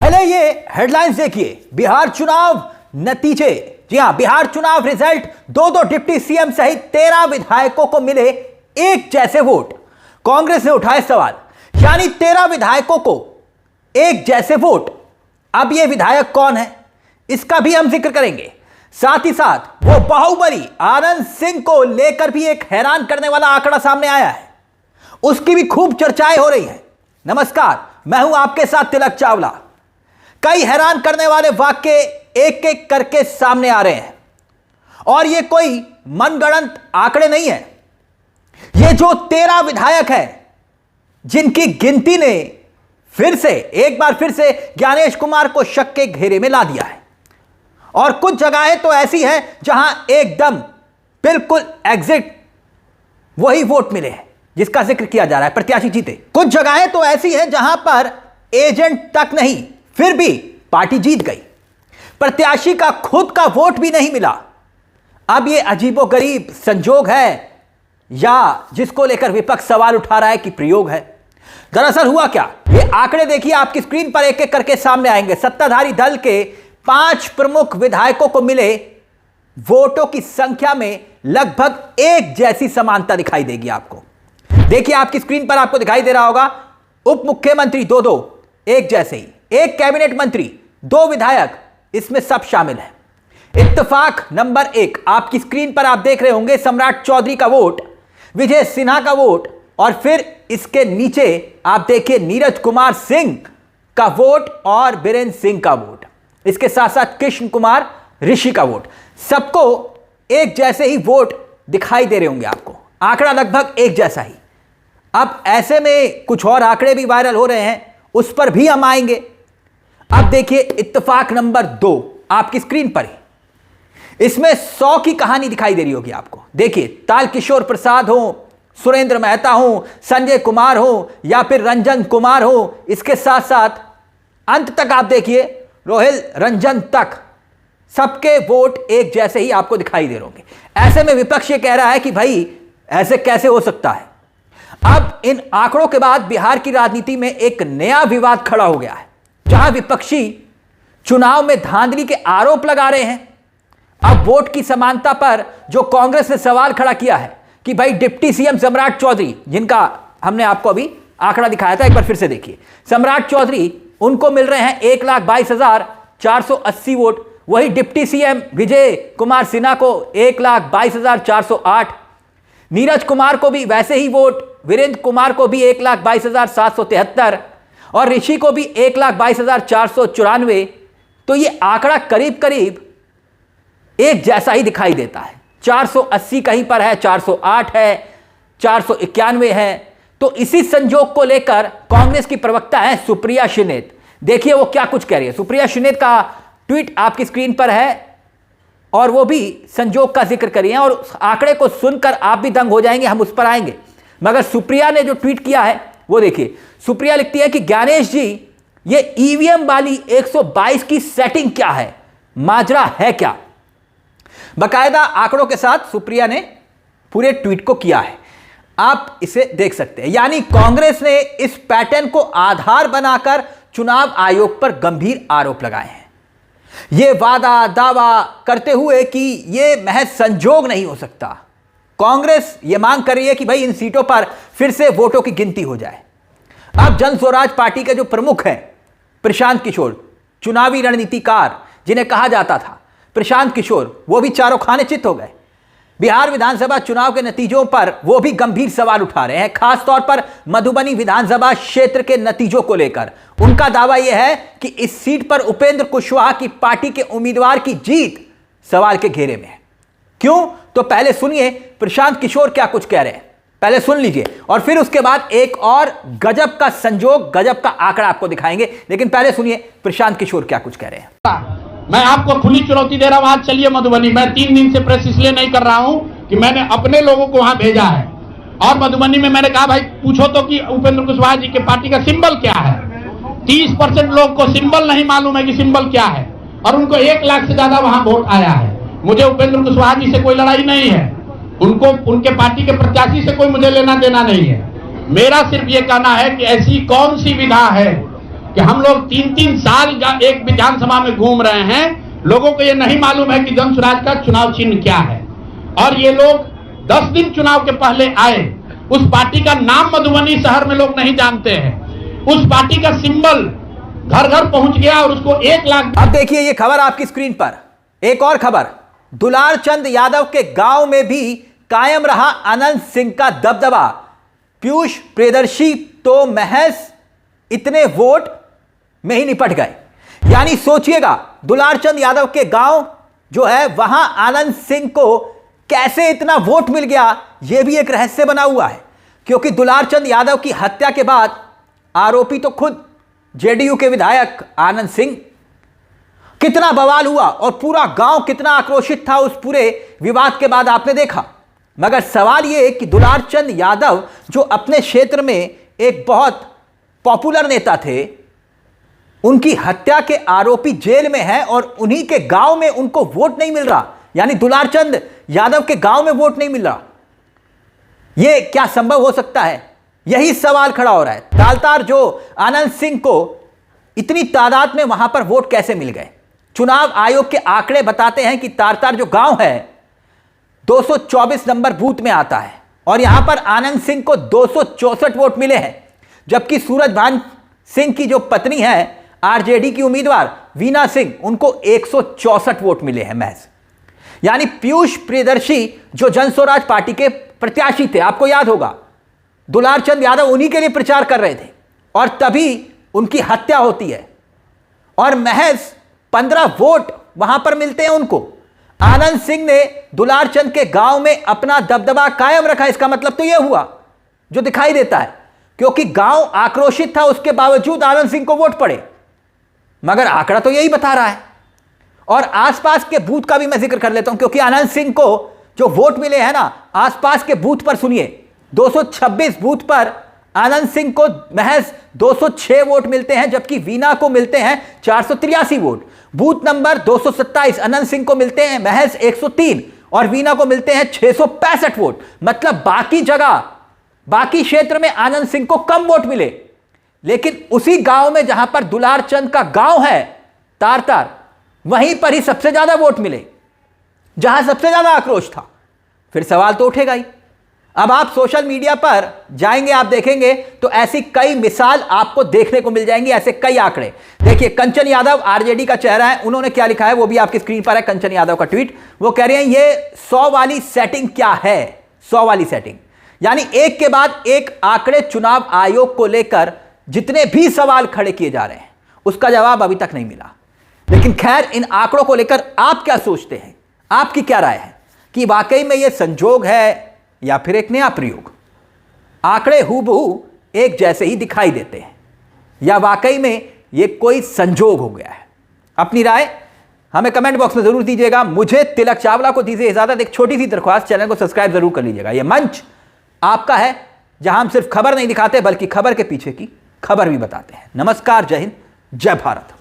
पहले ये हेडलाइंस देखिए, बिहार चुनाव नतीजे। जी हां, बिहार चुनाव रिजल्ट, दो डिप्टी सीएम सहित 13 विधायकों को मिले एक जैसे वोट। कांग्रेस ने उठाए सवाल, यानी 13 विधायकों को एक जैसे वोट। अब ये विधायक कौन है, इसका भी हम जिक्र करेंगे। साथ ही साथ वो बाहुबली आनंद सिंह को लेकर भी एक हैरान करने वाला आंकड़ा सामने आया है, उसकी भी खूब चर्चाएं हो रही है। नमस्कार, मैं हूं आपके साथ तिलक चावला। कई हैरान करने वाले वाक्य एक एक करके सामने आ रहे हैं और ये कोई मनगढ़ंत आंकड़े नहीं है। ये जो 13 विधायक हैं जिनकी गिनती ने एक बार फिर से ज्ञानेश कुमार को शक के घेरे में ला दिया है। और कुछ जगहें तो ऐसी हैं जहां एकदम बिल्कुल एग्जिट वही वोट मिले हैं जिसका जिक्र किया जा रहा है, प्रत्याशी जीते। कुछ जगहें तो ऐसी हैं जहां पर एजेंट तक नहीं, फिर भी पार्टी जीत गई, प्रत्याशी का खुद का वोट भी नहीं मिला। अब यह अजीबोगरीब संजोग है या जिसको लेकर विपक्ष सवाल उठा रहा है कि प्रयोग है। दरअसल हुआ क्या, ये आंकड़े देखिए, आपकी स्क्रीन पर एक एक करके सामने आएंगे। सत्ताधारी दल के 5 प्रमुख विधायकों को मिले वोटों की संख्या में लगभग एक जैसी समानता दिखाई देगी आपको। देखिए आपकी स्क्रीन पर आपको दिखाई दे रहा होगा, उप मुख्यमंत्री 2-2 एक जैसे ही, एक कैबिनेट मंत्री, 2 विधायक, इसमें सब शामिल है। इत्तेफाक नंबर 1 आपकी स्क्रीन पर आप देख रहे होंगे, सम्राट चौधरी का वोट, विजय सिन्हा का वोट, और फिर इसके नीचे आप देखिए नीरज कुमार सिंह का वोट और बीरेंद्र सिंह का वोट, इसके साथ साथ कृष्ण कुमार ऋषि का वोट। सबको एक जैसे ही वोट दिखाई दे रहे होंगे आपको, आंकड़ा लगभग एक जैसा ही। अब ऐसे में कुछ और आंकड़े भी वायरल हो रहे हैं, उस पर भी हम आएंगे। अब देखिए इत्तेफाक नंबर 2 आपकी स्क्रीन पर ही, इसमें 100 की कहानी दिखाई दे रही होगी आपको। देखिए तारकिशोर प्रसाद हो, सुरेंद्र मेहता हो, संजय कुमार हो या फिर रंजन कुमार हो, इसके साथ साथ अंत तक आप देखिए रोहिल रंजन तक, सबके वोट एक जैसे ही आपको दिखाई दे रहे होंगे। ऐसे में विपक्ष ये कह रहा है कि भाई ऐसे कैसे हो सकता है। अब इन आंकड़ों के बाद बिहार की राजनीति में एक नया विवाद खड़ा हो गया है, जहां विपक्षी चुनाव में धांधली के आरोप लगा रहे हैं। अब वोट की समानता पर जो कांग्रेस ने सवाल खड़ा किया है कि भाई डिप्टी सीएम सम्राट चौधरी, जिनका हमने आपको अभी आंकड़ा दिखाया था, एक बार फिर से देखिए, सम्राट चौधरी, उनको मिल रहे हैं 1,22,480 वोट। वही डिप्टी सीएम विजय कुमार सिन्हा को 1,22,408, नीरज कुमार को भी वैसे ही वोट, वीरेंद्र कुमार को भी 1,22,773 और ऋषि को भी 1,22,494। तो ये आंकड़ा करीब करीब एक जैसा ही दिखाई देता है। 480 कहीं पर है, 408 है, 491 है। तो इसी संजोग को लेकर कांग्रेस की प्रवक्ता है सुप्रिया श्रीनेत, देखिए वो क्या कुछ कह रही है। सुप्रिया श्रीनेत का ट्वीट आपकी स्क्रीन पर है और वो भी संजोग का जिक्र कर रही है, और उस आंकड़े को सुनकर आप भी दंग हो जाएंगे, हम उस पर आएंगे। मगर सुप्रिया ने जो ट्वीट किया है वो देखिए। सुप्रिया लिखती है कि ज्ञानेश जी, ये ईवीएम वाली 122 की सेटिंग क्या है, माजरा है क्या। बाकायदा आंकड़ों के साथ सुप्रिया ने पूरे ट्वीट को किया है, आप इसे देख सकते हैं। यानी कांग्रेस ने इस पैटर्न को आधार बनाकर चुनाव आयोग पर गंभीर आरोप लगाए हैं, यह वादा दावा करते हुए कि यह महज संजोग नहीं हो सकता। कांग्रेस यह मांग कर रही है कि भाई इन सीटों पर फिर से वोटों की गिनती हो जाए। अब जन स्वराज पार्टी के जो प्रमुख हैं प्रशांत किशोर, चुनावी रणनीतिकार जिन्हें कहा जाता था प्रशांत किशोर, वो भी चारों खाने चित हो गए। बिहार विधानसभा चुनाव के नतीजों पर वो भी गंभीर सवाल उठा रहे हैं, खासतौर पर मधुबनी विधानसभा क्षेत्र के नतीजों को लेकर। उनका दावा यह है कि इस सीट पर उपेंद्र कुशवाहा की पार्टी के उम्मीदवार की जीत सवाल के घेरे में है। क्यों, तो पहले सुनिए प्रशांत किशोर क्या कुछ कह रहे हैं, पहले सुन लीजिए और फिर उसके बाद एक और गजब का संजोग, गजब का आंकड़ा आपको दिखाएंगे। लेकिन पहले सुनिए प्रशांत किशोर क्या कुछ कह रहे हैं। मैं आपको खुली चुनौती दे रहा हूं, आज चलिए मधुबनी। मैं 3 दिन से प्रेस इसलिए नहीं कर रहा हूं कि मैंने अपने लोगों को वहां भेजा है, और मधुबनी में मैंने कहा भाई पूछो तो कि उपेंद्र कुशवाहा जी के पार्टी का सिंबल क्या है। 30% लोग को सिंबल नहीं मालूम है कि सिंबल क्या है, और उनको 1 लाख से ज्यादा वहां वोट आया है। मुझे उपेंद्र कुशवाहा जी से कोई लड़ाई नहीं है, उनको उनके पार्टी के प्रत्याशी से कोई मुझे लेना देना नहीं है। मेरा सिर्फ ये कहना है कि ऐसी कौन सी विधा है कि हम लोग 3-3 साल का एक विधानसभा में घूम रहे हैं, लोगों को ये नहीं मालूम है कि जन स्वराज का चुनाव चिन्ह क्या है। और ये लोग 10 दिन चुनाव के पहले आए, उस पार्टी का नाम मधुबनी शहर में लोग नहीं जानते हैं, उस पार्टी का सिंबल घर घर पहुंच गया और उसको 1 लाख। अब देखिए ये खबर आपकी स्क्रीन पर, एक और खबर, दुलार चंद यादव के गांव में भी कायम रहा अनंत सिंह का दबदबा। पीयूष प्रियदर्शी तो महज इतने वोट में ही निपट गए। यानी सोचिएगा, दुलार चंद यादव के गांव जो है वहां आनंद सिंह को कैसे इतना वोट मिल गया, यह भी एक रहस्य बना हुआ है। क्योंकि दुलार चंद यादव की हत्या के बाद आरोपी तो खुद जेडीयू के विधायक आनंद सिंह। कितना बवाल हुआ और पूरा गांव कितना आक्रोशित था उस पूरे विवाद के बाद, आपने देखा। मगर सवाल यह कि दुलार चंद यादव जो अपने क्षेत्र में एक बहुत पॉपुलर नेता थे, उनकी हत्या के आरोपी जेल में हैं और उन्हीं के गांव में उनको वोट नहीं मिल रहा। यानी दुलार चंद यादव के गांव में वोट नहीं मिल रहा। यह क्या संभव हो सकता है? यही सवाल खड़ा हो रहा है। तालतार जो आनंद सिंह को इतनी तादाद में वहां पर वोट कैसे मिल गए? चुनाव आयोग के आंकड़े बताते हैं कि तालतार जो गांव है 224 नंबर बूथ में आता है और यहां पर आनंद सिंह को 264 वोट मिले हैं, जबकि सूरजभान सिंह की जो पत्नी है आरजेडी की उम्मीदवार वीना सिंह, उनको 164 वोट मिले हैं महज। यानी पीयूष प्रियदर्शी जो जन स्वराज पार्टी के प्रत्याशी थे, आपको याद होगा, दुलार चंद यादव उन्हीं के लिए प्रचार कर रहे थे और तभी उनकी हत्या होती है और महज 15 वोट वहां पर मिलते हैं उनको। आनंद सिंह ने दुलार चंद के गांव में अपना दबदबा कायम रखा। इसका मतलब तो यह हुआ जो दिखाई देता है, क्योंकि गांव आक्रोशित था, उसके बावजूद आनंद सिंह को वोट पड़े। मगर आंकड़ा तो यही बता रहा है। और आसपास के बूथ का भी मैं जिक्र कर लेता हूं, क्योंकि आनंद सिंह को जो वोट मिले हैं ना, आसपास के बूथ पर सुनिए, 226 बूथ पर आनंद सिंह को महज 206 वोट मिलते हैं, जबकि वीना को मिलते हैं 483 vote. Booth number 227 Anand Singh को मिलते हैं महज 103 और वीना को मिलते हैं 665 वोट। मतलब बाकी जगह, बाकी क्षेत्र में आनंद सिंह को कम वोट मिले, लेकिन उसी गांव में जहां पर दुलार चंद का गांव है तारतार, वहीं पर ही सबसे ज्यादा वोट मिले, जहां सबसे ज्यादा आक्रोश था। फिर सवाल तो उठेगा ही। अब आप सोशल मीडिया पर जाएंगे, आप देखेंगे तो ऐसी कई मिसाल आपको देखने को मिल जाएंगी, ऐसे कई आंकड़े। देखिए, कंचन यादव आरजेडी का चेहरा है, उन्होंने क्या लिखा है वो भी आपकी स्क्रीन पर है। कंचन यादव का ट्वीट, वो कह रहे हैं ये 100 वाली सेटिंग क्या है? 100 वाली सेटिंग यानी एक के बाद एक आंकड़े चुनाव आयोग को लेकर जितने भी सवाल खड़े किए जा रहे हैं, उसका जवाब अभी तक नहीं मिला। लेकिन खैर, इन आंकड़ों को लेकर आप क्या सोचते हैं? आपकी क्या राय है कि वाकई में यह संजोग है या फिर एक नया प्रयोग? आंकड़े हूबहू एक जैसे ही दिखाई देते हैं या वाकई में यह कोई संजोग हो गया है? अपनी राय हमें कमेंट बॉक्स में जरूर दीजिएगा। मुझे तिलक चावला को दीजिए इजाजत। एक छोटी सी दरख्वास्त, चैनल को सब्सक्राइब जरूर कर लीजिएगा। यह मंच आपका है जहां हम सिर्फ खबर नहीं दिखाते बल्कि खबर के पीछे की खबर भी बताते हैं। नमस्कार, जय हिंद, जय भारत।